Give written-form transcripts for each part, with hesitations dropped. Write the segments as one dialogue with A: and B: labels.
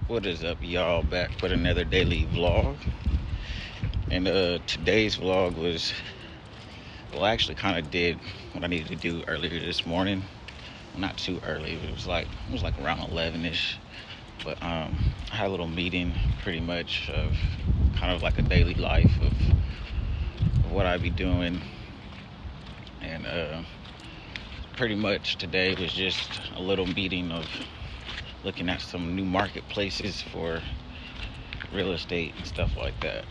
A: What is up, y'all? Back with another daily vlog. And today's vlog was, well, I actually kind of did what I needed to do earlier this morning. Well, not too early. It was like around 11ish. But I had a little meeting, pretty much of kind of like a daily life of what I'd be doing, and pretty much today was just a little meeting of looking at some new marketplaces for real estate and stuff like that.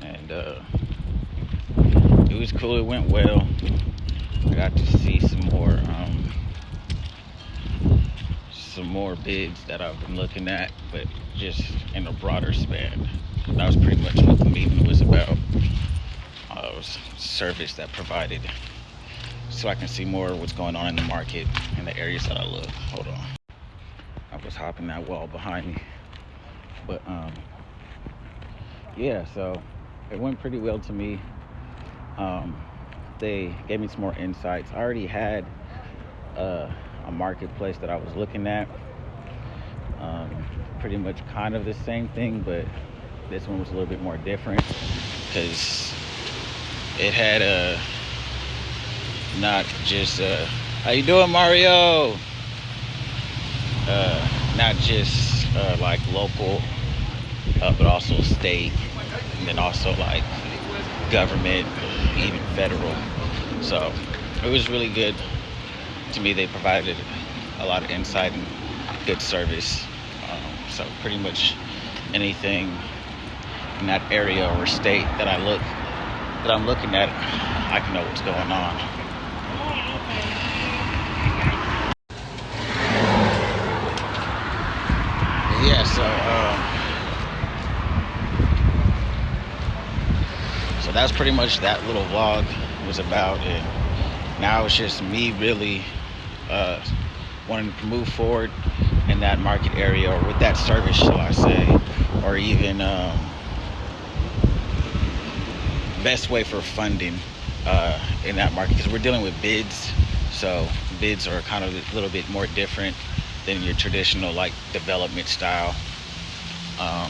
A: And it was cool. It went well. I got to see some more bids that I've been looking at, but just in a broader span. That was pretty much what the meeting was about. It was service that provided, so I can see more of what's going on in the market in the areas that I look. Hold on. I was hopping that wall behind me. But yeah, so it went pretty well to me. Um, they gave me some more insights. I already had a marketplace that I was looking at. Pretty much kind of the same thing, but this one was a little bit more different because it had not just how you doing, Mario? Not just like local, but also state, and then also like government, even federal. So it was really good to me. They provided a lot of insight and good service. So pretty much anything in that area or state that I'm looking at, I can know what's going on. Yeah, so that's pretty much that little vlog was about. And now it's just me really uh, wanting to move forward in that market area, or with that service, shall I say, or even best way for funding in that market, because we're dealing with bids. So bids are kind of a little bit more different than your traditional like development style. Um,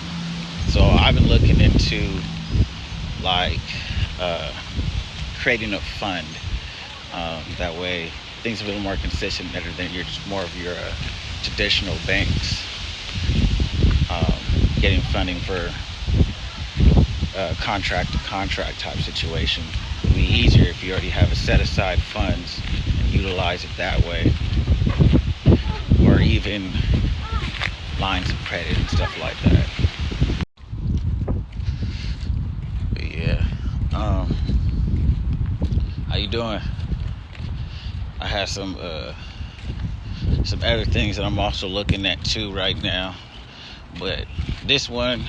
A: so I've been looking into like uh, creating a fund. That way things are a little more consistent, better than your just more of your traditional banks. Um, Getting funding for contract to contract type situation would be easier if you already have a set aside funds and utilize it that way, or even lines of credit and stuff like that. But yeah, how you doing? I have some other things that I'm also looking at too right now, but this one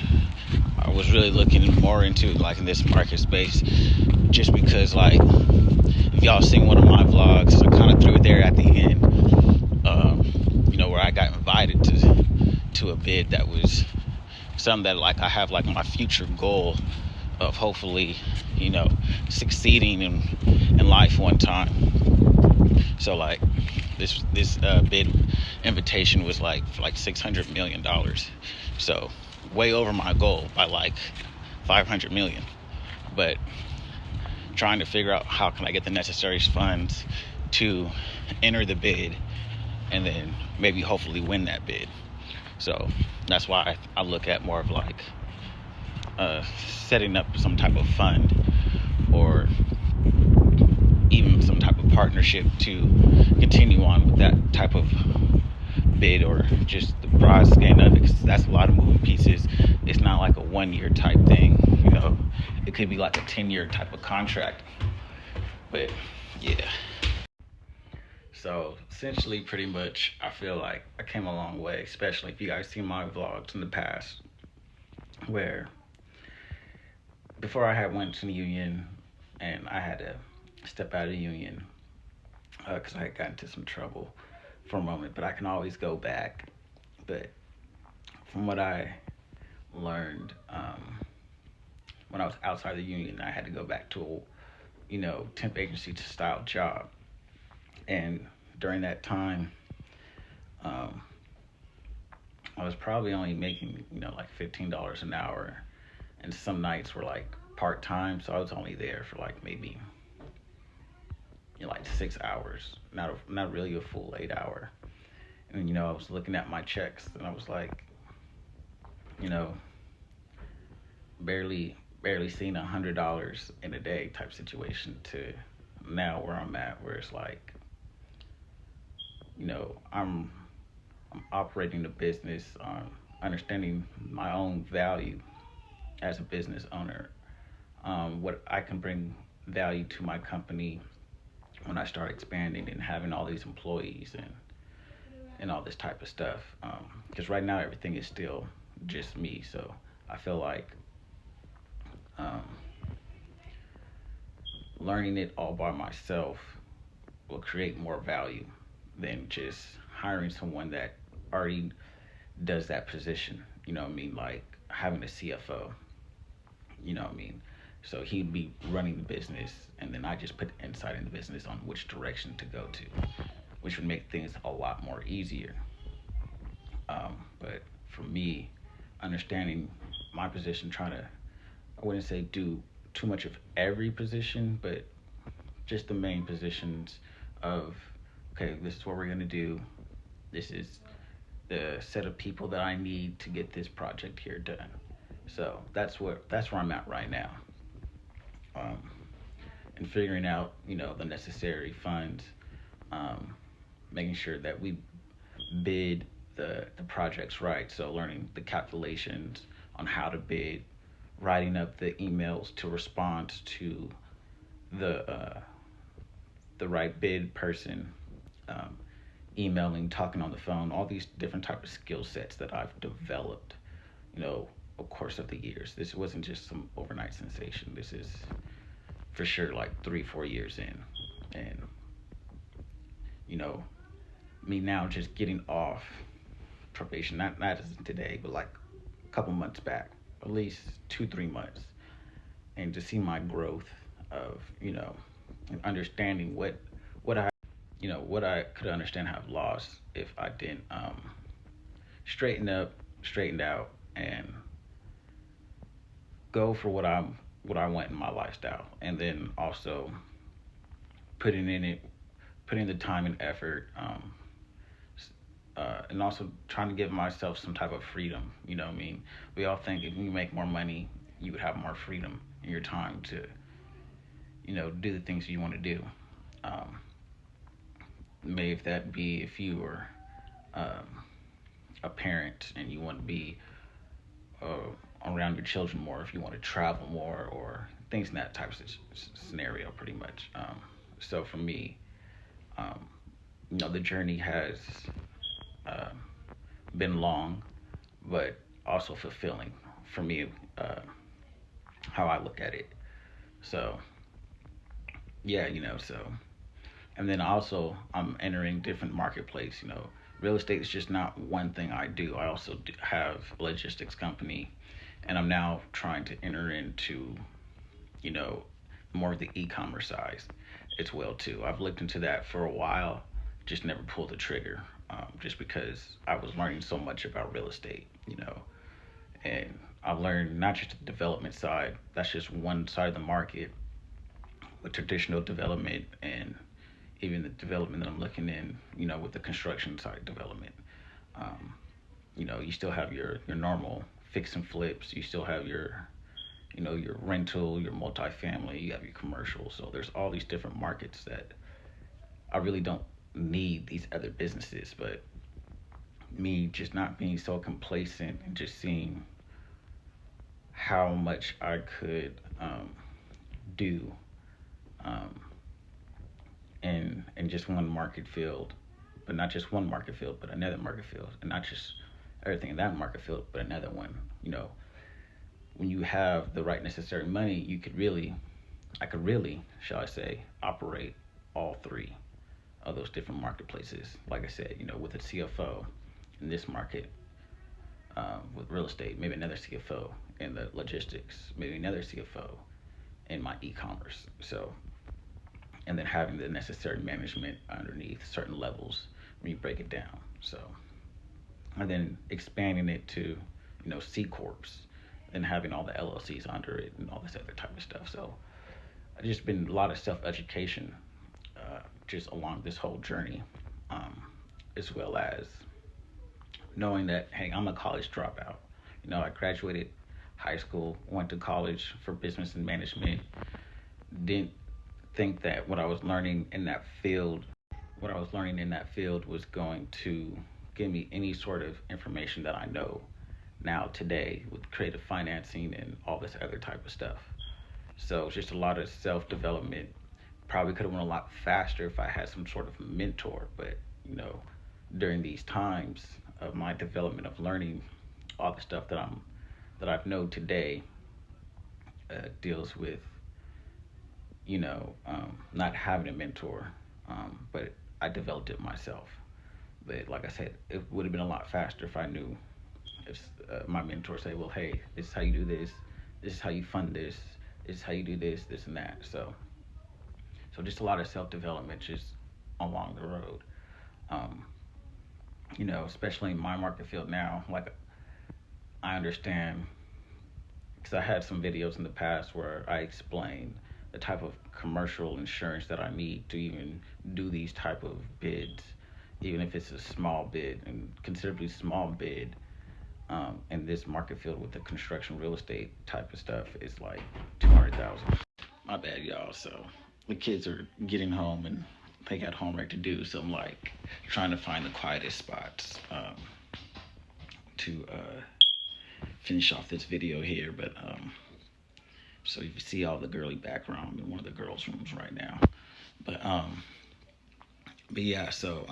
A: I was really looking more into, like in this market space, just because like if y'all seen one of my vlogs, I kind of threw it there at the end, where I got invited to a bid that was something that like I have like my future goal of hopefully, succeeding in life one time. So like this bid invitation was like for like $600 million. So way over my goal by like 500 million. But trying to figure out how can I get the necessary funds to enter the bid, and then maybe hopefully win that bid. So that's why I look at more of like setting up some type of fund, or even some type of partnership to continue on with that type of bid, or just the broad scan of it, because that's a lot of moving pieces. It's not like a 1 year type thing, it could be like a 10-year type of contract. But yeah, so essentially pretty much I feel like I came a long way, especially if you guys see my vlogs in the past, where before I had went to the union and I had to step out of the union because I had gotten into some trouble for a moment, but I can always go back. But from what I learned, when I was outside the union, I had to go back to a temp agency style job. And during that time, um, was probably only making, like $15 an hour, and some nights were like part time, so I was only there for like maybe like 6 hours, not really a full 8 hour. And I was looking at my checks, and I was like, you know, barely seeing $100 in a day type situation to now where I'm at, where it's like, I'm operating the business, understanding my own value as a business owner, what I can bring value to my company when I start expanding and having all these employees and all this type of stuff. Because right now everything is still just me, so I feel like um, learning it all by myself will create more value than just hiring someone that already does that position. You know what I mean? Like having a CFO. You know what I mean? So he'd be running the business, and then I just put insight in the business on which direction to go to, which would make things a lot more easier. But for me, understanding my position, trying to, I wouldn't say do too much of every position, but just the main positions of, okay, this is what we're going to do. This is the set of people that I need to get this project here done. So that's where I'm at right now. Um, and figuring out, the necessary funds, um, making sure that we bid the projects right. So learning the calculations on how to bid, writing up the emails to respond to the the right bid person, um, emailing, talking on the phone, all these different type of skill sets that I've developed, of course of the years. This wasn't just some overnight sensation. This is for sure like 3-4 years in, and you know, me now just getting off probation, not as today, but like a couple months back, at least 2-3 months, and to see my growth of and understanding what I could understand have lost if I didn't straightened out, and go for what I want in my lifestyle, and then also putting in it, putting the time and effort, and also trying to give myself some type of freedom. You know what I mean? We all think if you make more money, you would have more freedom in your time to, do the things you want to do. Um, May if that be if you are um, a parent and you want to be uh, around your children more, if you want to travel more, or things in that type of scenario, pretty much. So for me, um, the journey has uh, been long, but also fulfilling for me, uh, how I look at it. So yeah, so, and then also I'm entering different marketplace. Real estate is just not one thing I do. I also have a logistics company, and I'm now trying to enter into, you know, more of the e-commerce side as well too. I've looked into that for a while, just never pulled the trigger, just because I was learning so much about real estate, and I've learned not just the development side. That's just one side of the market, with traditional development, and even the development that I'm looking in, with the construction side development. Um, you still have your normal fix and flips. You still have your rental, your multifamily. You have your commercial. So there's all these different markets that I really don't need these other businesses. But me just not being so complacent and just seeing how much I could do, um, in just one market field, but not just one market field, but another market field, and not just everything in that market field, but another one. When you have the right necessary money, I could really, shall I say, operate all three of those different marketplaces. Like I said, with a CFO in this market, with real estate, maybe another CFO in the logistics, maybe another CFO in my e-commerce. So, and then having the necessary management underneath certain levels when you break it down. So and then expanding it to, C corps, and having all the LLCs under it and all this other type of stuff. So I've just been a lot of self education, just along this whole journey, as well as knowing that, hey, I'm a college dropout. I graduated high school, went to college for business and management. Didn't think that what I was learning in that field was going to give me any sort of information that I know now today with creative financing and all this other type of stuff. So it's just a lot of self-development. Probably could have went a lot faster if I had some sort of mentor, but during these times of my development of learning all the stuff that I've known today, deals with not having a mentor, but I developed it myself. But like I said, it would have been a lot faster if I knew, if my mentor say, well, hey, this is how you do this is how you fund this is how you do this and that. So just a lot of self-development just along the road. Especially in my market field now, like, I understand, because I had some videos in the past where I explained the type of commercial insurance that I need to even do these type of bids, even if it's a small bid, and considerably small bid, in this market field with the construction real estate type of stuff is like 200,000. My bad, y'all. So the kids are getting home and they got homework to do, so I'm like trying to find the quietest spots to finish off this video here. But so you see all the girly background. I'm in one of the girls' rooms right now. But yeah, so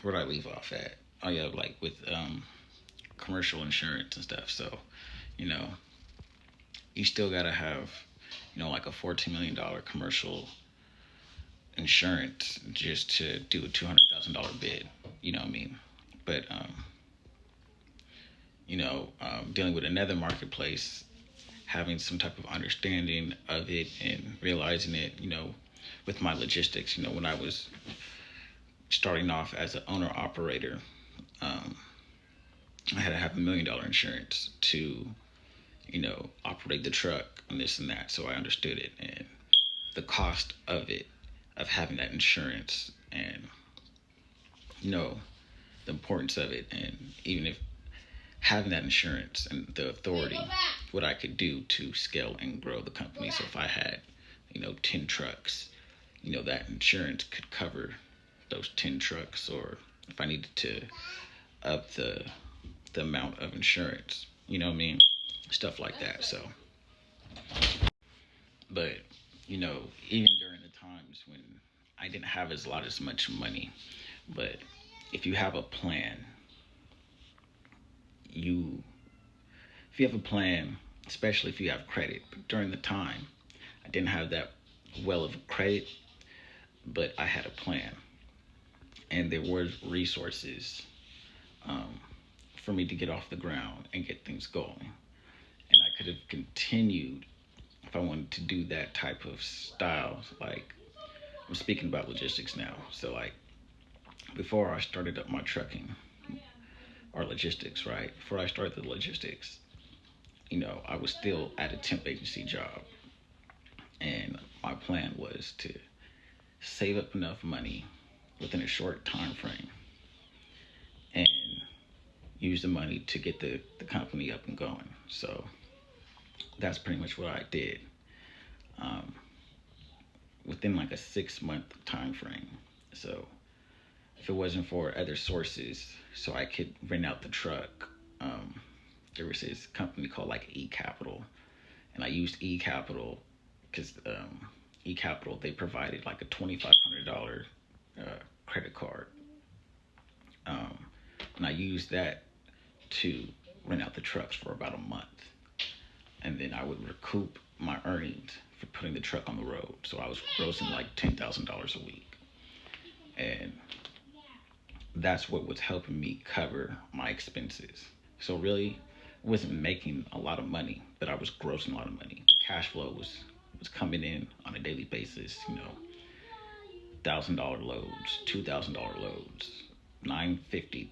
A: where did I leave off at? Oh yeah, like with commercial insurance and stuff. So you still gotta have like a $14 million commercial insurance just to do a $200,000 bid. You know what I mean? But dealing with another marketplace, having some type of understanding of it and realizing it, with my logistics, when I was starting off as an owner operator, I had to have $1 million insurance to, operate the truck and this and that. So I understood it and the cost of it, of having that insurance, and, the importance of it. And even if having that insurance and the authority, what I could do to scale and grow the company. So if I had, 10 trucks, that insurance could cover those 10 trucks, or if I needed to up the amount of insurance, you know what I mean? Stuff like that. So, but, even during the times when I didn't have as much money, but if you have a plan, if you have a plan, especially if you have credit. But during the time, I didn't have that well of credit, but I had a plan, and there were resources for me to get off the ground and get things going. And I could have continued if I wanted to do that type of style. Like, I'm speaking about logistics now. So like, before I started up my trucking or logistics, right? Before I started the logistics, I was still at a temp agency job. And my plan was to save up enough money within a short time frame and use the money to get the company up and going. So that's pretty much what I did, within like a 6-month time frame. So if it wasn't for other sources, so I could rent out the truck, there was this company called like eCapital, and I used eCapital because eCapital, they provided like a $2,500 credit card, and I used that to rent out the trucks for about a month, and then I would recoup my earnings for putting the truck on the road. So I was grossing like $10,000 a week, and that's what was helping me cover my expenses. So really, I wasn't making a lot of money, but I was grossing a lot of money. The cash flow was coming in on a daily basis, $1,000 loads, $2,000 loads, $950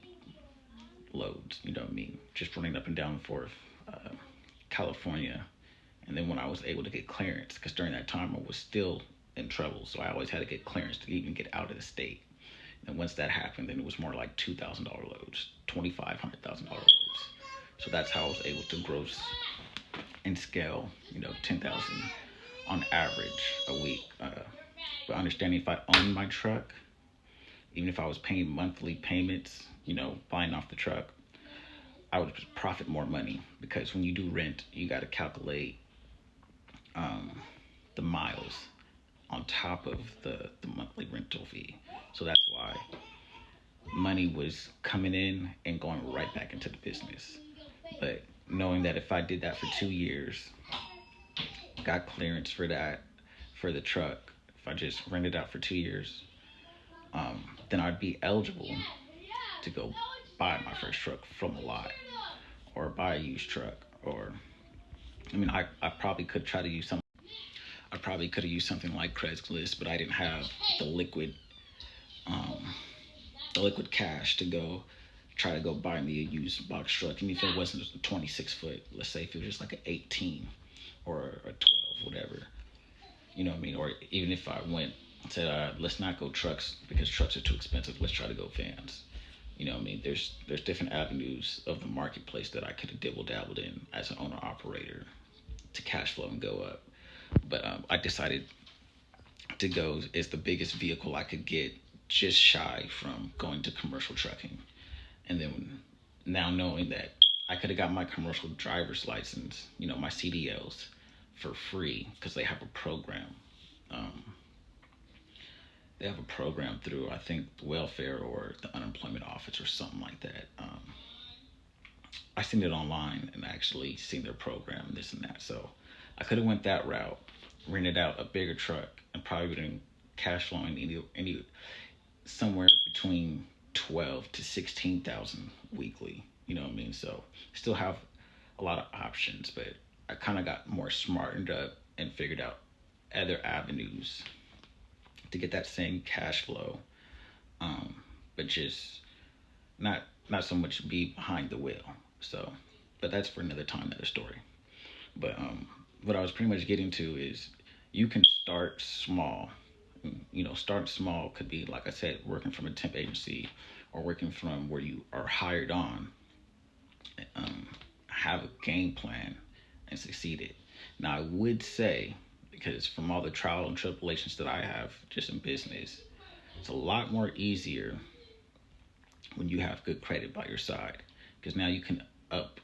A: loads, you know what I mean? Just running up and down for California. And then when I was able to get clearance, because during that time I was still in trouble, so I always had to get clearance to even get out of the state. And once that happened, then it was more like $2,000 loads, $2,500 loads. So that's how I was able to gross and scale, 10,000 on average a week. But understanding if I owned my truck, even if I was paying monthly payments, buying off the truck, I would profit more money, because when you do rent, you got to calculate the miles on top of the monthly rental fee. So that's why money was coming in and going right back into the business. But knowing that if I did that for 2 years, got clearance for that, for the truck, if I just rented out for 2 years, then I'd be eligible to go buy my first truck from a lot, or buy a used truck, or I probably could try to use something. I probably could have used something like Craigslist, but I didn't have the liquid cash to go try to go buy me a used box truck. And if it wasn't a 26 foot, let's say if it was just like an 18 or a 12, whatever, you know what I mean? Or even if I went and said, let's not go trucks because trucks are too expensive, let's try to go vans. You know what I mean? There's different avenues of the marketplace that I could have dabbled in as an owner operator to cash flow and go up. But I decided to go as the biggest vehicle I could get, just shy from going to commercial trucking. And then now knowing that I could have got my commercial driver's license, my CDLs, for free, because they have a program. They have a program through, I think, welfare or the unemployment office or something like that. I seen it online and actually seen their program, this and that. So I could have went that route, rented out a bigger truck, and probably been cash flowing any somewhere between 12 to 16,000 weekly. You know what I mean? So still have a lot of options, but I kind of got more smartened up and figured out other avenues to get that same cash flow, but just not so much be behind the wheel. So, but that's for another time, another story. But what I was pretty much getting to is you can start small. Start small could be, like I said, working from a temp agency or working from where you are hired on. Have a game plan and succeed it. Now, I would say, because from all the trial and tribulations that I have just in business, it's a lot more easier when you have good credit by your side, because now you can up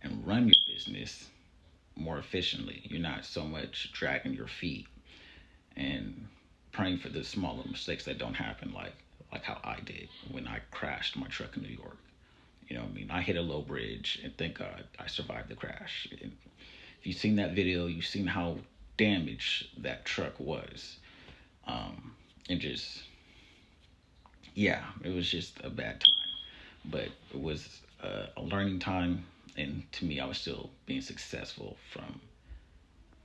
A: and run your business more efficiently. You're not so much dragging your feet and praying for the smaller mistakes that don't happen, like how I did when I crashed my truck in New York. You know what I mean? I hit a low bridge, and thank God I survived the crash. And if you've seen that video, you've seen how damaged that truck was. And just, yeah, it was just a bad time. But it was a learning time, and to me, I was still being successful from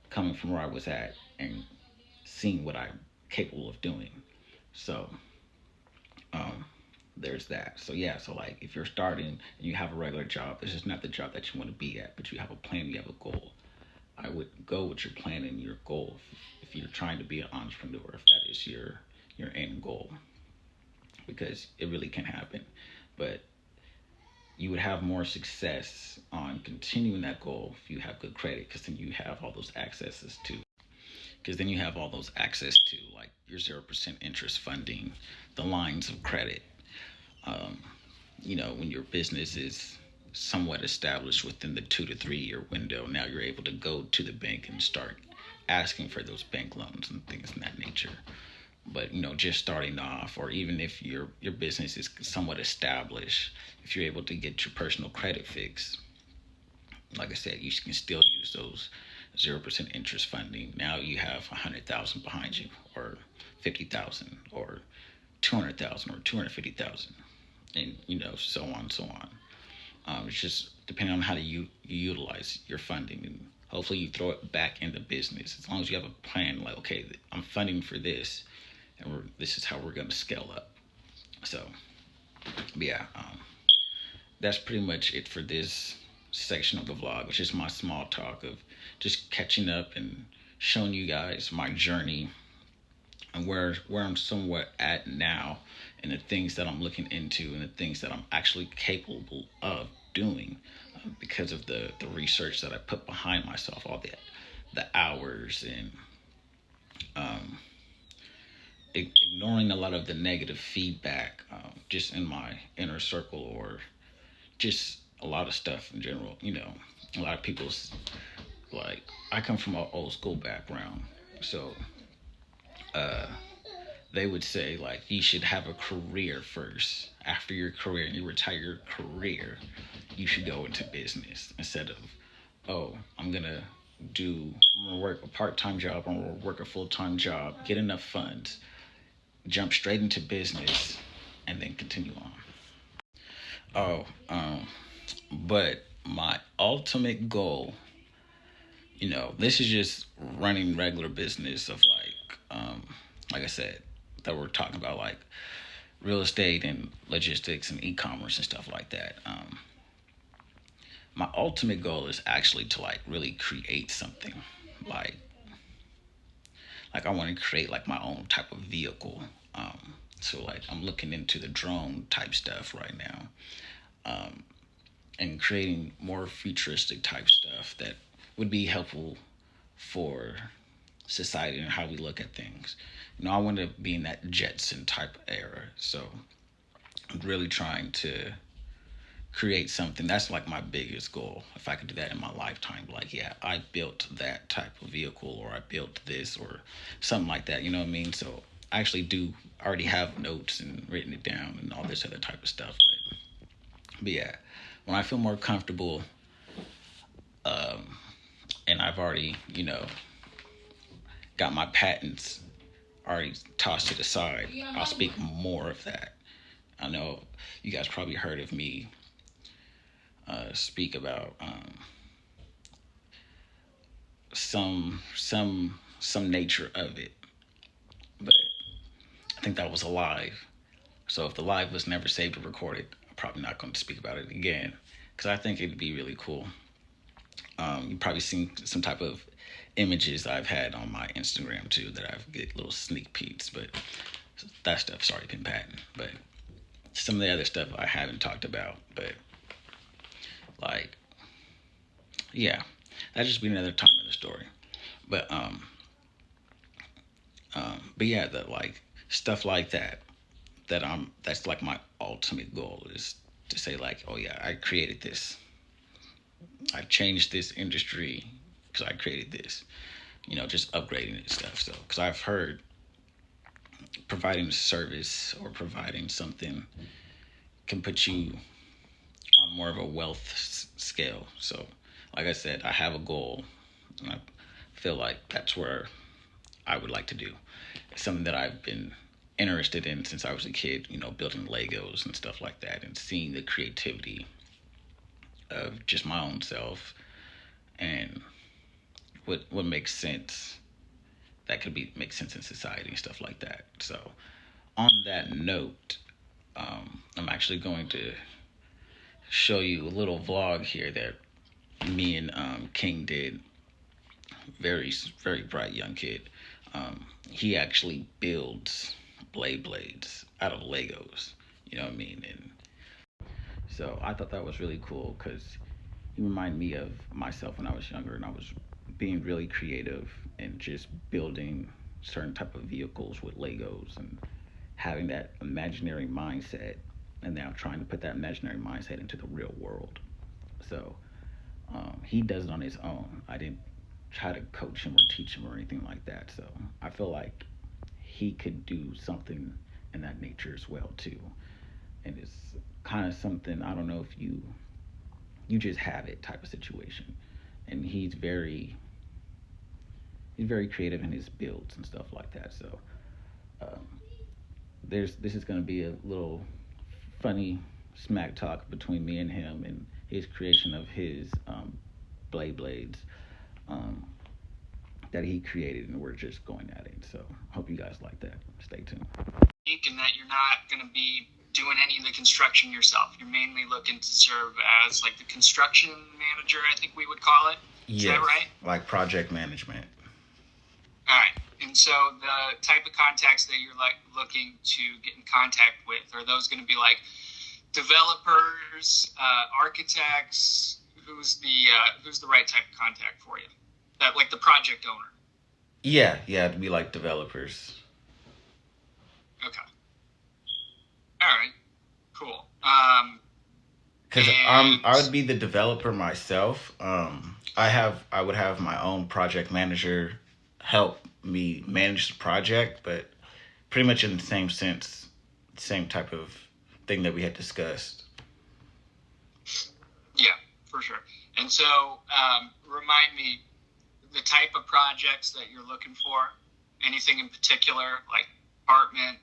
A: coming from where I was at and seeing what I'm capable of doing. So, there's that. So yeah, so like if you're starting and you have a regular job, this is not the job that you want to be at, but you have a plan, you have a goal. I would go with your plan and your goal if you're trying to be an entrepreneur, if that is your end goal, because it really can happen. But you would have more success on continuing that goal if you have good credit, because then you have all those accesses to like your 0% interest funding, the lines of credit. When your business is somewhat established within the 2 to 3 year window, now you're able to go to the bank and start asking for those bank loans and things in that nature. But just starting off, or even if your business is somewhat established, if you're able to get your personal credit fixed, like I said, you can still use those 0% interest funding. Now you have 100,000 behind you, or 50,000, or 200,000, or 250,000, and so on and so on. It's just depending on how you utilize your funding, and hopefully you throw it back into business. As long as you have a plan, like, okay, I'm funding for this, and this is how we're going to scale up. So, yeah, that's pretty much it for this section of the vlog, which is my small talk of just catching up and showing you guys my journey and where I'm somewhat at now, and the things that I'm looking into, and the things that I'm actually capable of doing, because of the research that I put behind myself, all the hours, and um, ignoring a lot of the negative feedback, just in my inner circle, or just a lot of stuff in general. A lot of people's, like, I come from an old school background, so uh, they would say, like, you should have a career first. After your career, and you retire your career, you should go into business, instead of, oh, I'm gonna work a part-time job, I'm gonna work a full-time job, get enough funds, jump straight into business, and then continue on. Oh, but my ultimate goal, this is just running regular business of, like I said, that we're talking about, like real estate and logistics and e-commerce and stuff like that. My ultimate goal is actually to, like, really create something, like I want to create, like, my own type of vehicle. So, like, I'm looking into the drone type stuff right now, and creating more futuristic type stuff that would be helpful for society and how we look at things. I want to be in that Jetson type era. So I'm really trying to create something. That's, like, my biggest goal. If I could do that in my lifetime, like, yeah, I built that type of vehicle, or I built this, or something like that. You know what I mean? So I actually do already have notes and written it down and all this other type of stuff. But yeah, when I feel more comfortable, and I've already, got my patents already tossed to the side, I'll speak more of that. I know you guys probably heard of me speak about some nature of it, but I think that was a live. So if the live was never saved or recorded, I'm probably not going to speak about it again, because I think it'd be really cool. You've probably seen some type of images I've had on my Instagram too, that I've get little sneak peeks, but that stuff's already been patented. But some of the other stuff I haven't talked about, but, like, yeah, that'd just be another time in the story. But but yeah, the, like, stuff like that, that's like my ultimate goal, is to say, like, oh yeah, I created this, I changed this industry because I created this, just upgrading it and stuff. So, because I've heard providing a service or providing something can put you on more of a wealth scale. So, like I said, I have a goal, and I feel like that's where I would like to do. It's something that I've been interested in since I was a kid, building Legos and stuff like that, and seeing the creativity of just my own self, and what makes sense, that could make sense in society and stuff like that. So on that note, I'm actually going to show you a little vlog here that me and King did. Very, very bright young kid. He actually builds Beyblades out of Legos. You know what I mean? And so I thought that was really cool, because he reminded me of myself when I was younger, and I was being really creative and just building certain type of vehicles with Legos, and having that imaginary mindset, and now trying to put that imaginary mindset into the real world. So he does it on his own. I didn't try to coach him or teach him or anything like that. So I feel like he could do something in that nature as well too. And it's kind of something, I don't know if you just have it type of situation. And he's very creative in his builds and stuff like that. So this is going to be a little funny smack talk between me and him, and his creation of his Blades that he created, and we're just going at it. So hope you guys like that. Stay tuned.
B: And that you're not going to be doing any of the construction yourself. You're mainly looking to serve as like the construction manager, I think we would call it. Is
A: Yes,
B: that right?
A: like project management.
B: All right. And so the type of contacts that you're like looking to get in contact with, are those going to be like developers, architects? Who's the right type of contact for you? That like the project owner.
A: Yeah, yeah, to be like developers.
B: Okay. All right. Cool.
A: Because I
B: And
A: would be the developer myself. I would have my own project manager help me manage the project, but pretty much in the same sense, same type of thing that we had discussed.
B: yeah, for sure. And so, remind me the type of projects that you're looking for. Anything in particular, like apartment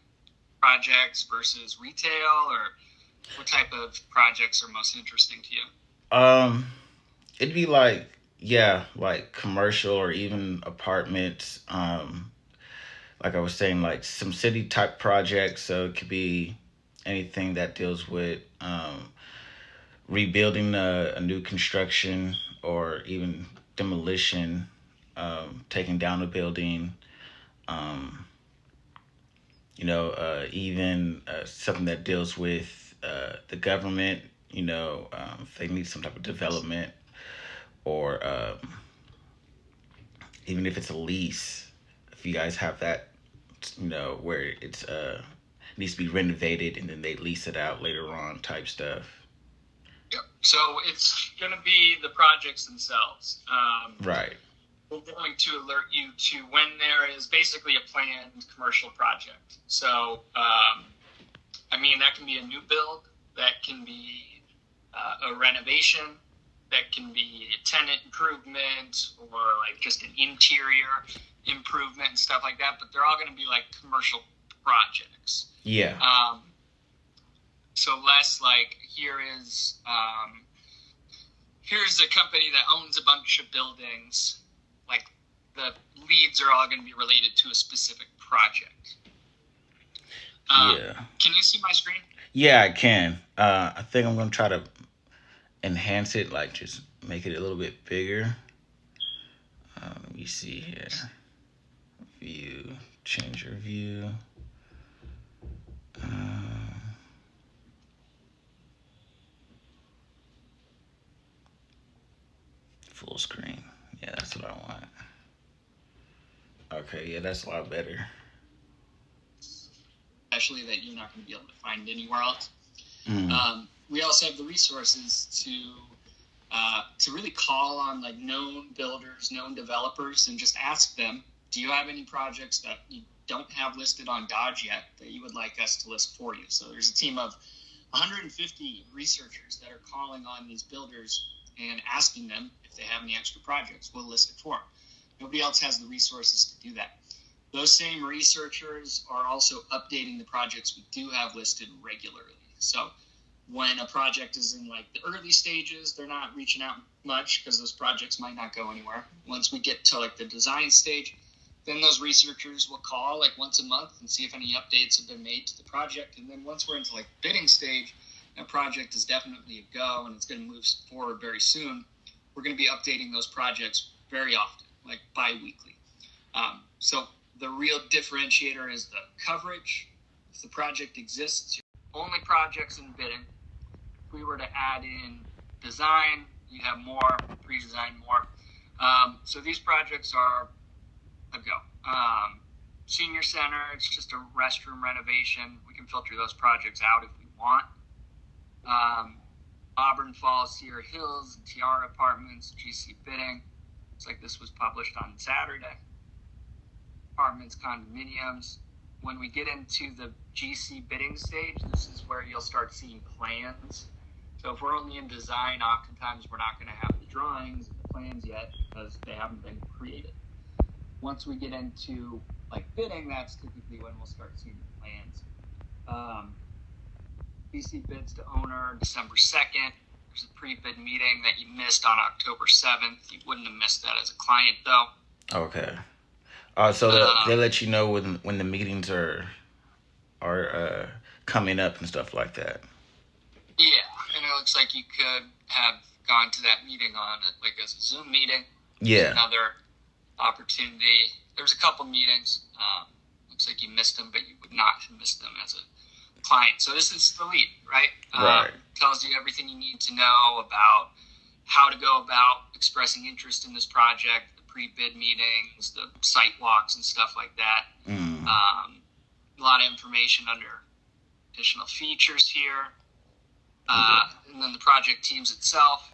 B: projects versus retail, or what type of projects are most interesting to you?
A: Um, it'd be like, yeah, like commercial or even apartments. Like I was saying, like some city type projects. So it could be anything that deals with rebuilding a new construction or even demolition, taking down a building. Um, even something that deals with the government. If they need some type of development, or even if it's a lease, if you guys have that, where it's needs to be renovated and then they lease it out later on, type stuff.
B: Yep. So it's going to be the projects themselves.
A: Right.
B: We're going to alert you to when there is basically a planned commercial project. So, I mean, that can be a new build, that can be a renovation, that can be a tenant improvement, or like just an interior improvement and stuff like that. But they're all going to be like commercial projects.
A: Yeah.
B: So less like here's a company that owns a bunch of buildings. Like the leads are all going to be related to a specific project.
A: Yeah.
B: Can you see my screen?
A: Yeah, I can. I think I'm gonna try to enhance it, like just make it a little bit bigger. Let me see here. View, change your view. Full screen. Yeah, that's what I want. Okay, yeah, that's a lot better.
B: Especially that you're not going to be able to find anywhere else.
A: Mm.
B: We also have the resources to really call on like known builders, known developers, and just ask them, do you have any projects that you don't have listed on Dodge yet that you would like us to list for you? So there's a team of 150 researchers that are calling on these builders and asking them if they have any extra projects. We'll list it for them. Nobody else has the resources to do that. Those same researchers are also updating the projects we do have listed regularly. So when a project is in like the early stages, they're not reaching out much because those projects might not go anywhere. Once we get to like the design stage, then those researchers will call like once a month and see if any updates have been made to the project. And then once we're into like bidding stage, that project is definitely a go and it's going to move forward very soon. We're going to be updating those projects very often, like bi-weekly. So the real differentiator is the coverage. If the project exists, only projects in bidding. If we were to add in design, you have more, pre-design more. So these projects are a go. Senior center, it's just a restroom renovation. We can filter those projects out if we want. Auburn Falls, Sierra Hills, Tiara Apartments, GC bidding. It's like this was published on Saturday. Apartments, condominiums. When we get into the GC bidding stage, this is where you'll start seeing plans. So if we're only in design, oftentimes we're not going to have the drawings and the plans yet because they haven't been created. Once we get into like bidding, that's typically when we'll start seeing the plans. GC bids to owner December 2nd. There's a pre-bid meeting that you missed on October 7th. You wouldn't have missed that as a client though.
A: Okay. So they let you know when the meetings are coming up and stuff like that.
B: Yeah, and it looks like you could have gone to that meeting on it, like as a Zoom meeting.
A: Yeah.
B: Another opportunity. There was a couple meetings. Looks like you missed them, but you would not have missed them as a client. So this is the lead, right?
A: Right.
B: Tells you everything you need to know about how to go about expressing interest in this project, the pre-bid meetings, the site walks and stuff like that. A lot of information under additional features here. And then the project teams itself.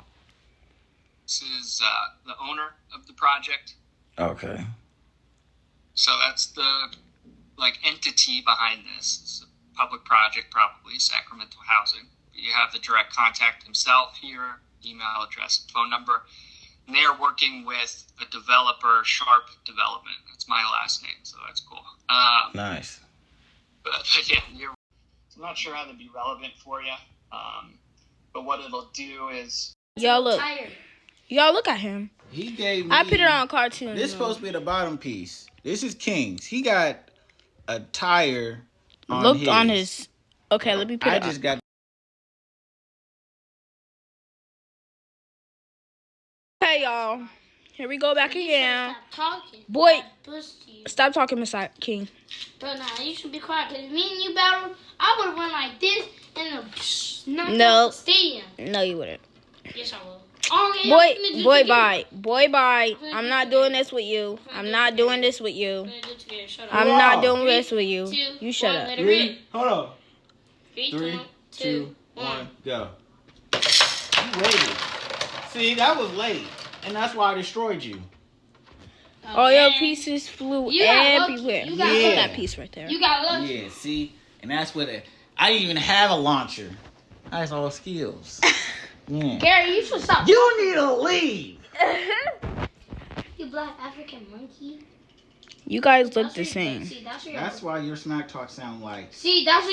B: This is the owner of the project.
A: Okay.
B: So that's the entity behind this. It's a public project, probably Sacramento Housing. You have the direct contact himself here, email address, phone number. And they are working with a developer, Sharp Development. That's my last name, so that's cool.
A: Nice.
B: But yeah, I'm not sure how to be relevant for you. But what it'll do is...
C: Y'all look. Y'all look at him.
A: He gave me...
C: I put it on a cartoon.
A: This is supposed to be the bottom piece. This is King's. He got a tire on his.
C: Okay, let me put it
A: I just got...
C: Okay, y'all. Here we go back again.
D: Stop talking.
C: Boy,
D: Pussy.
C: stop talking, Mr. King.
D: Bro, nah, you should be quiet. Because me and you battled, I would have went like this and
C: No.
D: the stadium.
C: No, you wouldn't.
D: Yes, I will. Oh, yeah,
C: Boy, bye. Boy, bye. I'm not doing this with you. I'm not doing this with you. I'm not doing this with you. You shut up.
A: Hold on.
D: 3, 2, 1.
A: Go. You waited. See, that was late. And that's why I destroyed you.
C: All your pieces flew
D: You got lucky.
C: everywhere.
D: You got
C: Put
A: lucky.
C: that piece right there.
D: You got lucky.
A: Yeah, see? And that's what I didn't even have a launcher. That's all skills. Yeah.
D: Gary, you should stop.
A: You need to leave.
D: You black African monkey.
C: You guys look
D: That's
C: the
D: your-
C: same.
D: See,
A: That's why your smack talk sound like...
D: See, that's
A: why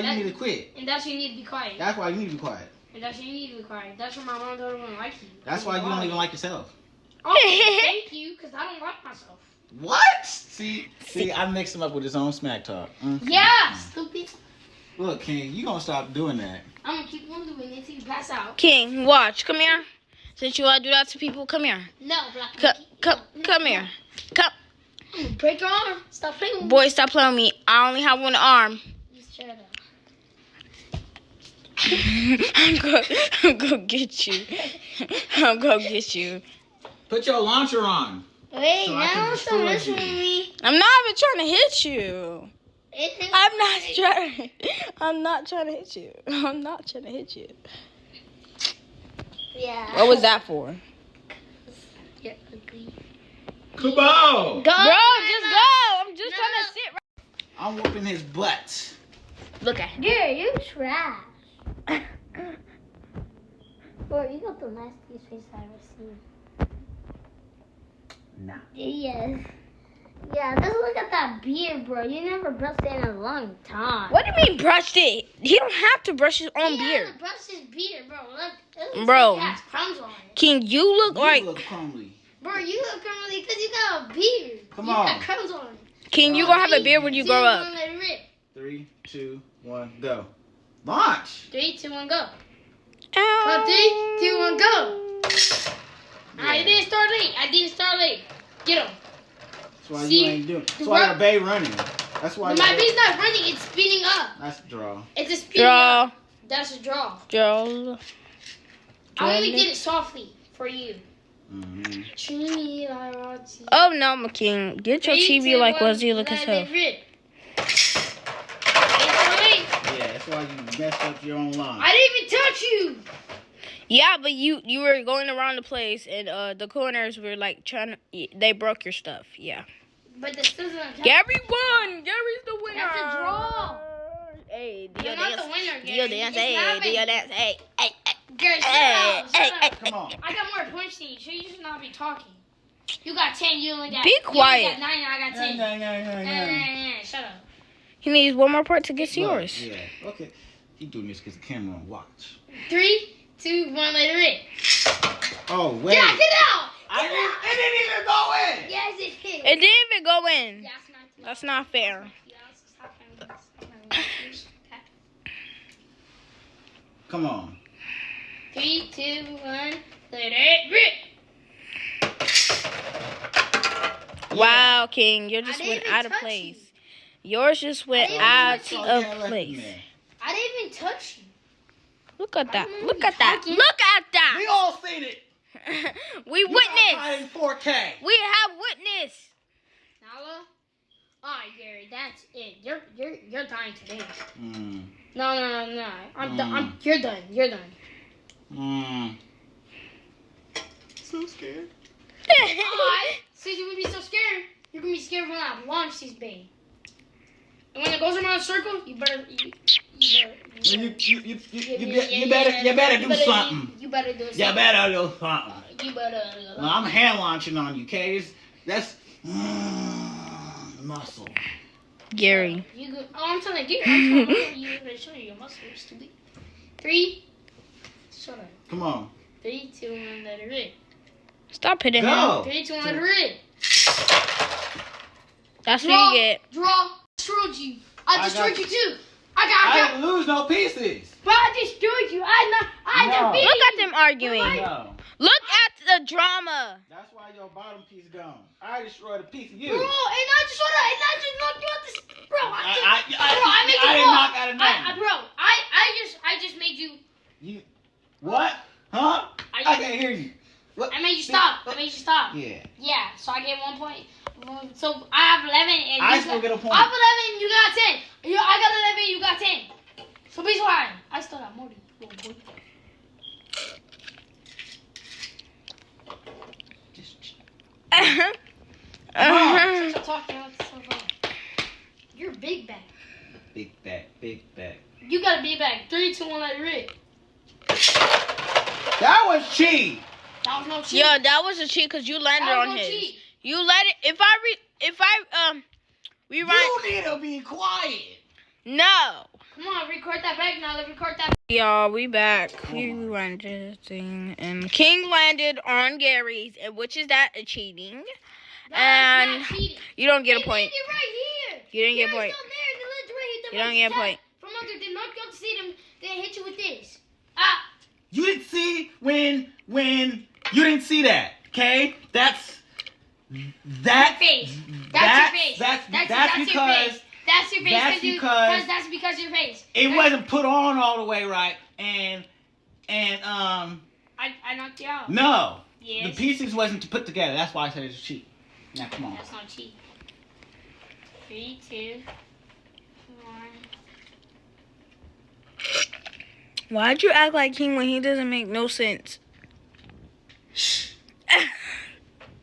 A: you need to quit.
D: And that's why you need to be quiet.
A: That's why you need to be quiet.
D: And that's why you need to be quiet. That's why my mom don't even like you.
A: That's why you don't even like yourself.
D: Oh, thank you, because I don't like myself.
A: What? See, I mixed him up with his own smack talk.
D: Yeah, stupid.
A: Look, King, you gonna stop doing that.
D: I'm gonna keep on doing it until you pass out.
C: King, watch. Come here. Since you want to do that to people, come here.
D: No, black monkey.
C: Come here. Come.
D: I'm gonna break your arm. Stop playing with me.
C: Boy, stop playing with me. I only have one arm.
D: You shut up.
C: I'm gonna get you. I'm gonna get you.
A: Put your launcher on.
D: Wait,
A: So I can
D: now
A: destroy
D: stop messing
A: you.
D: with me.
C: I'm not even trying to hit you. I'm not trying. I'm not trying to hit you. I'm not trying to hit you.
D: Yeah.
C: What was that for?
D: You're ugly.
A: Come on.
D: Go,
C: Bro, just go. I'm just trying to sit right.
A: I'm whooping his butt.
C: Look at him.
D: Yeah, you trash. Boy, you got the nastiest face I've ever seen.
A: Nah.
D: Yes. Yeah, just look at that beard, bro. You never brushed it in a long time.
C: What do you mean brushed it? He don't have to brush his own
D: He
C: beard.
D: hasn't brushed his beard, bro. Look. It looks
C: Bro.
D: like he has crumbs on it.
C: King, you look like...
A: You look crumbly.
D: Bro, you look crumbly because you got a beard.
A: Come
D: you
A: on.
D: got crumbs on it.
C: King, you gonna have a beard when you grow up.
A: 3, 2, 1, go. Launch.
D: 3, 2, 1, go. Oh, 3, 2, 1, go. I didn't start late. Get him.
A: That's why
D: See?
A: you ain't doing. That's why your bay running. That's why.
D: My bee's not running. It's speeding up.
A: That's a draw.
D: It's a speeding
C: Draw.
D: up. That's a draw.
C: Draw.
D: I only did it softly for you.
A: Mm-hmm.
C: Oh no, my king. Get your TV like Wazzy look himself.
A: Yeah, that's why you messed up your own line.
D: I didn't even touch you.
C: Yeah, but you were going around the place and the corners were like trying to. They broke your stuff. Yeah.
D: But the still doesn't count.
C: Gary won. Gary's the winner.
D: That's a draw.
C: Hey, do
D: You're
C: your
D: not
C: dance.
D: the winner,
C: Do your
D: Gary.
C: dance.
D: It's
C: Hey,
D: not
C: do your
D: me.
C: dance. Hey, hey, hey.
D: Gary, shut
C: Hey,
D: up.
C: hey,
D: Shut
C: hey.
D: up.
A: Come on.
D: I got more points than you, so you should not be talking. You got 10, you only got...
C: Be quiet.
D: You only got 9, and I got 10. Shut up.
C: He needs one more part to get to yours.
A: Yeah. Okay. He doing this because the camera on watch.
D: 3, 2, 1, let it rip.
A: Oh wait.
D: Yeah, get out!
A: It didn't even go in.
D: Yes, it did.
C: It didn't even go in.
D: Yeah, it's not.
C: That's not fair.
D: Yeah, it's not fair.
A: Come on.
D: 3, 2, 1. Let it rip.
C: Wow, King, you just
D: I didn't
C: went
D: even
C: out of
D: touch
C: place.
D: you.
C: Yours just went
D: didn't
C: out
D: touch you.
C: of place.
D: I didn't even touch you.
C: Look at that.
D: I don't
C: Look
D: know
C: at that.
D: talking.
C: Look at
A: We
C: that.
A: all seen it.
C: We
A: You got caught
C: witnessed.
A: in 4K.
C: We have witness.
D: Nala? Alright, Gary, that's it. You're dying today.
A: Mm.
D: No. I'm done. You're done. You're done.
A: So scared.
D: Alright. Since you would be so scared, you're gonna be scared when I launch this bait. And when it goes around a circle, you better. You
A: better do something.
D: You better do something.
A: You better do something.
D: You better.
A: Well, I'm hand launching on you, Case. That's muscle.
C: Gary.
D: You go, I'm telling you, I'm telling you to show you your muscles, stupid. 3. Shut up.
A: Come on.
D: 3, 2, 1, let it rip.
C: Stop hitting
A: Go.
C: him.
D: 3, 2, 1, let it rip.
C: That's what
D: Draw.
C: you get.
D: Draw. Destroyed you. I destroyed you too. I
A: I
D: got.
A: didn't lose no pieces.
D: But I destroyed you. I
A: No.
D: defeated
C: Look
D: you.
C: at them arguing.
A: No.
C: Look at the drama.
A: That's why your bottom piece gone. I destroyed a piece of you.
D: Bro, and I just knocked you out this. Bro, I made you
A: I didn't
D: fall.
A: knock out of nothing.
D: Bro, I just made you.
A: You what? Huh? I can't hear you. What?
D: I made you stop.
A: Yeah.
D: Yeah, so I get 1 point. So I have 11 and
A: I
D: you
A: still get a point.
D: I have 11, you got 10. I got 11, you got 10. So be quiet. I still got more than you, little boy. Stop talking about this so far. You're a big bag.
A: Big back.
D: You got a big bag. 3, 2, 1, let it rip.
A: That was cheap.
D: That was no cheat.
C: Yo, that was a cheat because you landed
D: That was
C: on
D: no
C: his.
D: cheat.
C: You let it. If I rewrite.
A: You need to be quiet.
C: No.
D: Come on, record that back now. Let's record that.
C: Y'all, we back. We rewind this thing, and King landed on Gary's, which is that a cheating?
D: That's
C: And
D: not cheating.
C: you don't get a
D: They
C: point.
D: did it right here.
C: You didn't get a
D: Gary's
C: point.
D: not there. The ledge right here.
C: You don't get a point.
D: From under, they knock you out to see them. They hit you with this. Ah.
A: You didn't see when you didn't see that. Okay, that's
D: Your face. That's your face.
A: That's
D: your
A: because
D: face. That's your face.
A: that's because
D: that's because your face.
A: it wasn't put on all the way right, and
D: I knocked you out.
A: no,
D: Yes.
A: the pieces wasn't put together. That's why I said it's cheap. Now come on.
D: That's not cheap. 3, 2, 1.
C: Why'd you act like King when he doesn't make no sense?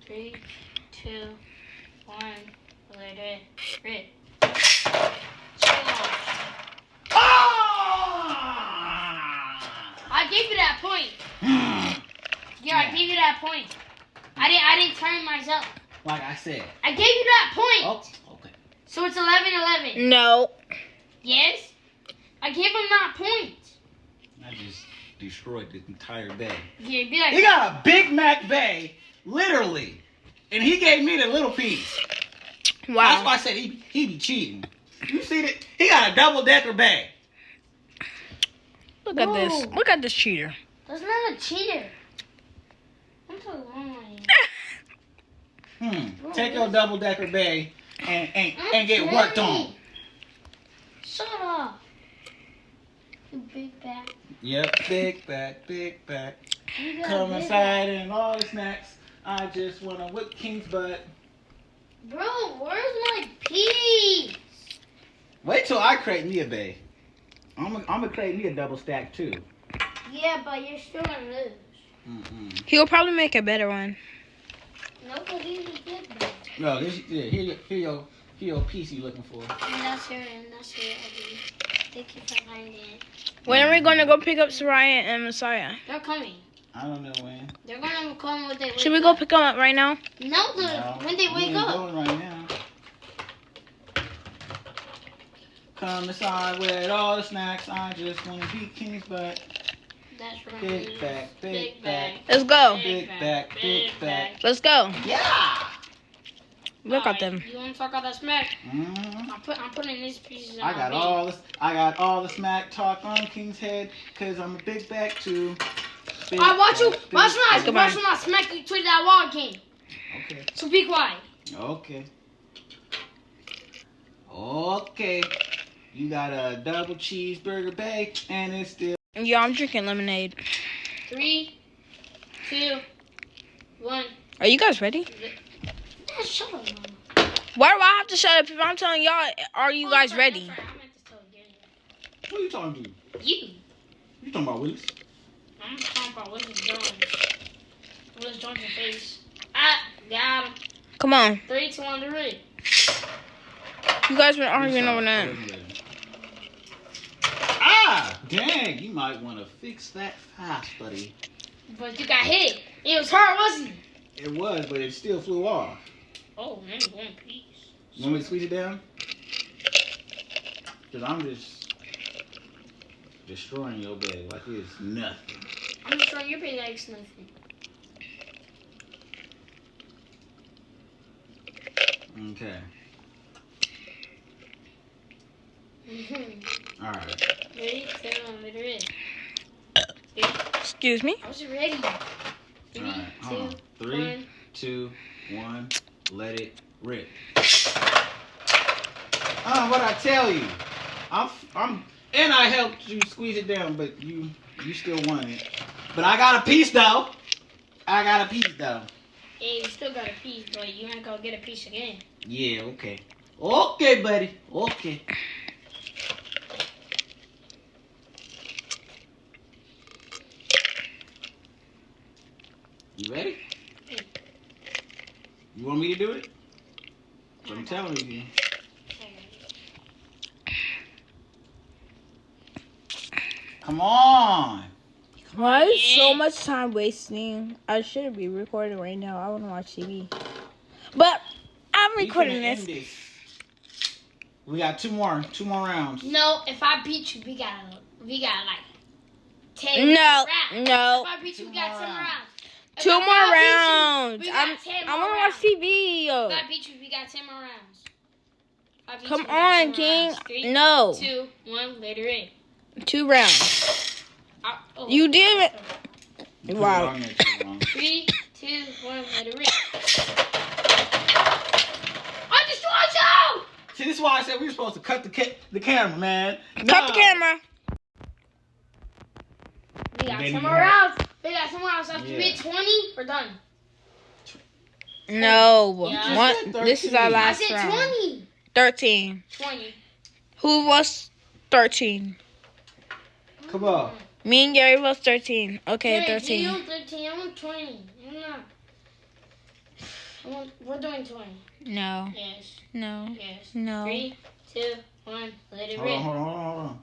D: 3, 2, 1. Let it rip. I gave you that point. Yeah, I gave you that point. I didn't turn myself.
A: Like I said.
D: I gave you that point.
A: Oh, okay.
D: So it's 11-11.
C: No.
D: Yes? I gave him that point.
A: I just destroyed the entire bay.
D: Yeah, be like
A: He got a Big Mac bay, literally, and he gave me the little piece. That's
C: Wow.
A: why I said he be cheating. You see that? He got a double-decker bay.
C: Look at this.
D: No.
C: Look at this cheater.
D: That's not a cheater. I'm talking about
A: Take your double-decker bay and get worked on.
D: Shut up. You big back.
A: Yep, big back.
D: You got
A: Come
D: a big
A: inside and all the snacks. I just want to whip King's butt.
D: back. Bro, where's my piece?
A: Wait till I create me a bay. I'm gonna create me a double stack too.
D: Yeah, but you're still gonna lose.
C: He'll probably make a better one.
D: Nobody's a good back.
A: No, here your piece you looking for.
D: And that's your ID. Thank you for finding it.
C: When are we gonna go pick up Soraya and Messiah?
D: They're coming.
A: I don't know when.
D: They're gonna come when they wake
C: Should we go
D: up.
C: pick them up right now?
D: No, when they
A: we
D: wake
A: ain't
D: up.
A: going right now. Come inside with all the snacks. I just want to beat King's butt.
D: That's right.
A: Big back, big back.
C: Let's go.
A: Big back, big back.
C: Let's go.
A: Yeah.
C: Look at them.
D: You want to talk about that smack?
A: Mm-hmm.
D: I'm putting these pieces in
A: I
D: my
A: got
D: bag.
A: all this. I got all the smack talk on King's Head because I'm a big back too.
D: Alright, watch when
C: Come
D: I
C: on.
D: smack you to that wall again.
A: Okay.
D: So be quiet.
A: Okay. Okay. You got a double cheeseburger bag and it's still.
C: Yeah, I'm drinking lemonade.
D: 3, 2, 1.
C: Are you guys ready?
D: Yeah, shut up, Mama.
C: Why do I have to shut up if I'm telling y'all? Are you guys ready?
D: I meant to tell you.
A: What are you talking to?
D: You.
A: You talking about Willis?
D: I'm talking about Willis Jones. Willis Jones' face. Got him.
C: Come on.
D: 3, 2, 1, 3.
C: You guys been arguing over that.
A: Ah! Dang, you might want to fix that fast, buddy.
D: But you got hit. It was hard, wasn't it?
A: It was, but it still flew off.
D: Oh, man, one piece.
A: You want me to squeeze it down? Because I'm just destroying your bag like it's nothing.
D: I'm just throwing your big eggs nothing.
A: Okay.
D: Mm-hmm.
A: All right.
D: Ready? 7, let it in.
C: Excuse me?
D: I was ready. 3,
A: All right.
D: 2,
A: Hold on. 3,
D: 1.
A: 2, 1. Let it rip. What I tell you? And I helped you squeeze it down, but you still won it. But I got a piece though.
D: Yeah, you still got a piece, but you ain't gonna get a piece again.
A: Yeah. Okay. Okay, buddy. Okay. You ready? You want me to do it? I'm telling you. Come on.
C: Why is so much time wasting? I shouldn't be recording right now. I want to watch TV. But I'm recording
A: We finna
C: this.
A: end this. We got two more rounds.
D: No, if I beat you, we got like 10
C: No,
D: rounds.
C: no.
D: If I beat you, we got 10 rounds. If
C: 2
D: I
C: more
D: beat you,
C: rounds.
D: we got 10
C: I
D: more
C: want to
D: rounds.
C: watch TV.
D: If I beat you, we got 10 more rounds. If I beat
C: Come
D: you, we got 10
C: on,
D: more
C: King.
D: rounds. 3,
C: No.
D: 2, 1, later in.
C: 2 rounds.
D: Oh,
C: You did it.
A: You put it
C: Wow.
A: on there too long.
D: 3, 2, 1, later in. I destroyed you!
A: See, this is why I said we were supposed to cut the camera, man.
C: Cut the camera.
D: We got
A: Then
D: 10
A: you
D: more
A: have-
D: rounds. We got 10 more rounds. After we hit 20, we're done.
C: No.
D: Yeah.
C: One, this is our
D: I
C: last
D: said
C: round.
D: 20.
C: 13.
D: 20.
C: Who was 13?
A: Come on.
C: Me and Gary was 13. Okay,
D: Hey,
C: 13.
D: You 13. I want 20. We're doing 20.
C: No.
D: Yes.
C: No.
D: Yes.
C: No.
D: 3, 2, 1. Let it
A: Hold
D: rip.
A: on.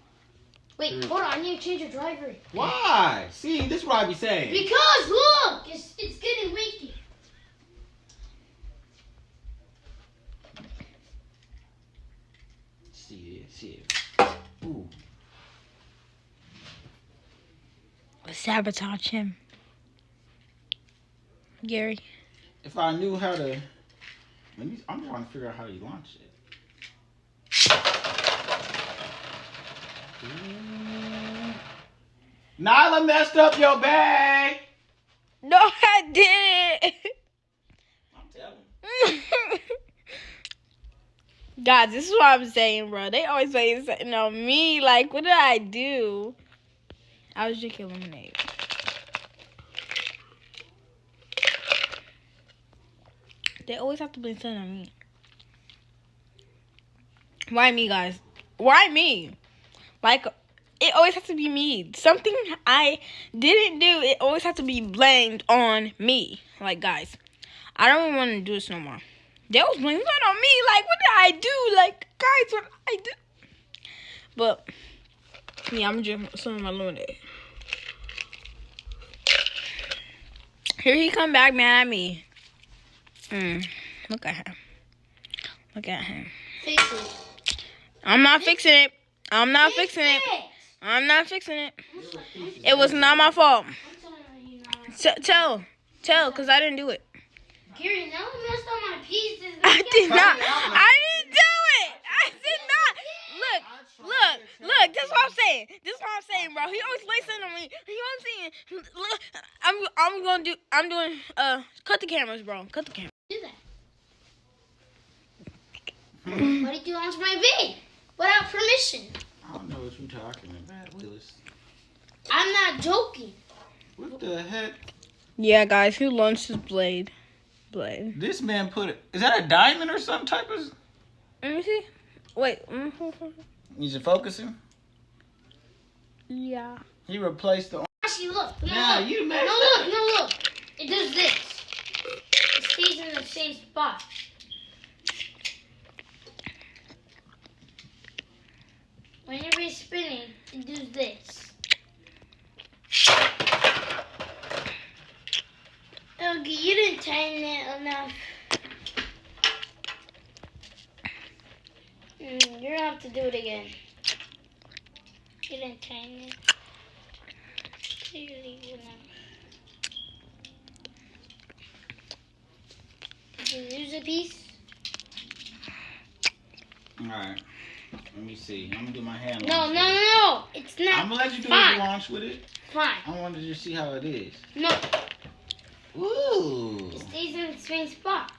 D: Wait, hold on. I need to change your driver.
A: Why? See, this is what I be saying.
D: Because look, it's getting winky.
A: See it. Ooh.
C: Let's sabotage him. Gary.
A: If I knew how to, I'm trying to figure out how you launch it. Nyla messed up your bag.
C: No, I didn't.
A: I'm telling.
C: Guys, this is what I'm saying, bro. They always say something on me. Like, what did I do? I was drinking lemonade. They always have to blame something on me. Why me, guys? Why me? Like, it always has to be me. Something I didn't do, it always has to be blamed on me. Like, guys, I don't even want to do this no more. They always blame that on me. Like, what did I do? Like, guys, what did I do? But, yeah, I'm drinking some of my lemonade. Here he come back mad at me. Look at him. Look at him.
D: Fix it.
C: I'm not fixing it. I'm not fixing it. I'm not fixing it. It was not my fault. Tell, because I didn't do it.
D: Kieran, now I messed up my pieces.
C: I did not. I didn't do it. I did not. Look. This is what I'm saying. Bro. He always listens to me. You know what I'm saying? Look, I'm doing. Cut the cameras, bro. Cut the cameras.
D: Do that. What did you launch my vid without permission?
A: I don't know what you're talking about, Willis.
D: I'm not joking.
A: What the heck?
C: Yeah, guys, who launched his blade?
A: This man put it. Is that a diamond or some type of?
C: Let me see. Wait.
A: Is it focusing?
C: Yeah.
A: He replaced the.
D: Actually, look.
A: Nah, you messed
D: No,
A: up.
D: look. It does this. It stays in the same spot. Whenever it's spinning, it does this. Okay, you didn't tighten it enough. You're gonna have to do it again. You didn't tighten it. Clearly, you know. Did you lose a piece?
A: Alright. Let me see. I'm gonna do my hand
D: No.
A: launch.
D: It's not.
A: I'm gonna let you do
D: Fine.
A: the launch with it.
D: Fine.
A: I want to just see how it is.
D: No,
A: Ooh.
D: it stays in the same spot.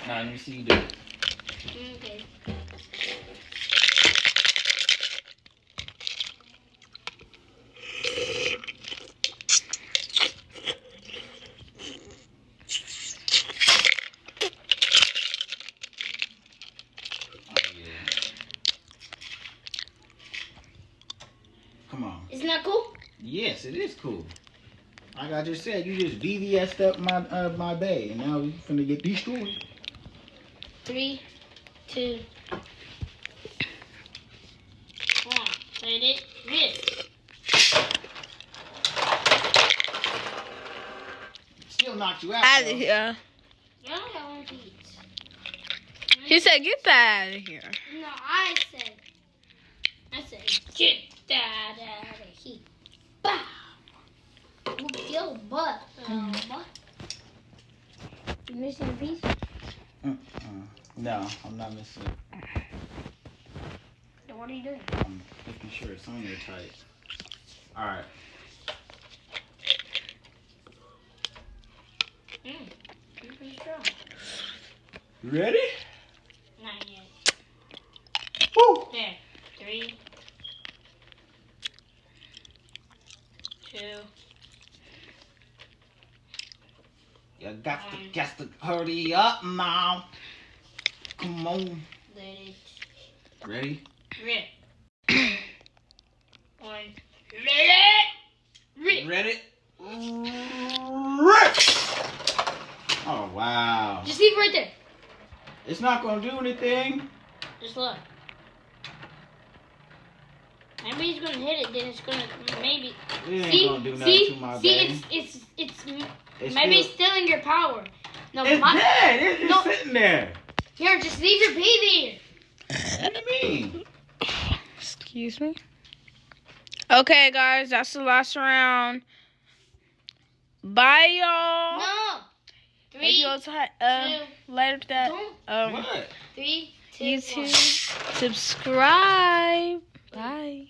A: Now let me see you do it.
D: Okay.
A: Come on.
D: Isn't that cool?
A: Yes, it is cool. Like I just said, you just VVS'd up my bay, and now we finna get destroyed.
D: 3, 2, 1. Let it rip.
A: Still knocked you out.
C: Out
A: though.
C: of here.
D: You only got one piece.
C: He said, "Get that out of here."
D: No, I said, get that out of here. Bow. Whoop your butt. You missing a piece?
A: No, I'm not missing it.
D: Then what are you doing?
A: I'm making sure it's on there tight. All right.
D: You're pretty strong.
A: You ready?
D: Not yet.
A: Woo!
D: There. 3, 2.
A: You got to hurry up now. Come on.
D: Let it
A: Ready?
D: rip. 1. Let it rip.
A: Ready? Rip! Oh, wow.
D: Just leave it right there.
A: It's not going to do anything.
D: Just look. Maybe he's gonna hit it, then it's gonna maybe.
A: It ain't going to do nothing to my bay.
D: It's maybe stealing your power. No,
A: It's dead. It's just sitting there.
D: Here, just leave your pee there.
A: What do you mean?
C: Excuse me. Okay, guys, that's the last round. Bye, y'all.
D: No.
C: If
D: 3,
C: you also later that
A: What?
D: 3, 2,
C: YouTube
D: 1.
C: subscribe. Bye.